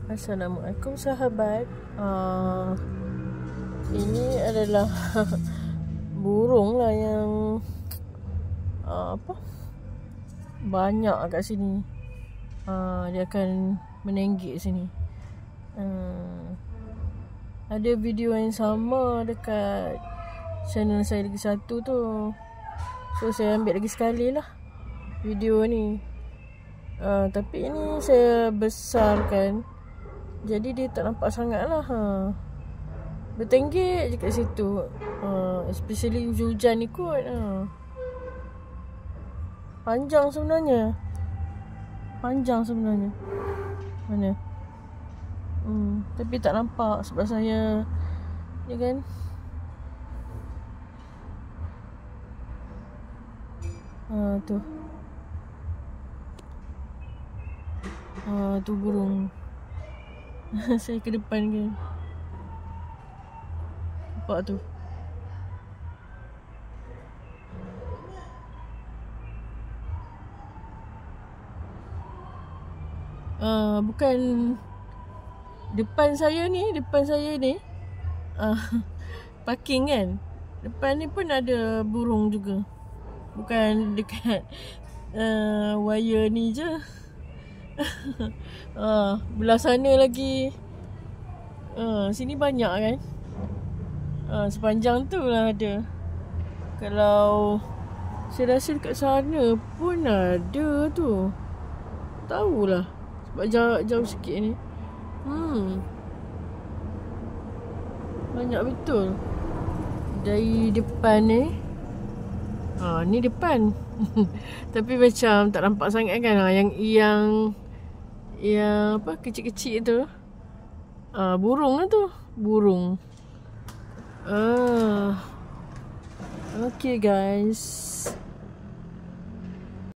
Assalamualaikum sahabat. Ini adalah burung lah yang banyak kat sini. Dia akan menenggik sini. Ada video yang sama dekat channel saya lagi satu tu. So saya ambil lagi sekali lah video ni. Tapi ini saya besarkan, jadi dia tak nampak sangat lah. Bertenggek je kat situ. Especially hujan-hujan ni kot. Panjang sebenarnya. Mana? Tapi tak nampak sebab saya ni kan. Tu. Tu burung. Saya ke depan kan. Nampak tu. Bukan depan saya ni. Parking kan. Depan ni pun ada burung juga. Bukan dekat wire ni je. Belah sana lagi. Sini banyak kan. Sepanjang tu lah ada. Kalau saya rasa dekat sana pun ada tu. Tahulah. Sebab jauh sikit ni. Banyak betul. Dari depan ni. Ni depan. Tapi macam tak nampak sangat kan. Yang kecil-kecil tu. Burung lah tu. Burung. Okay guys.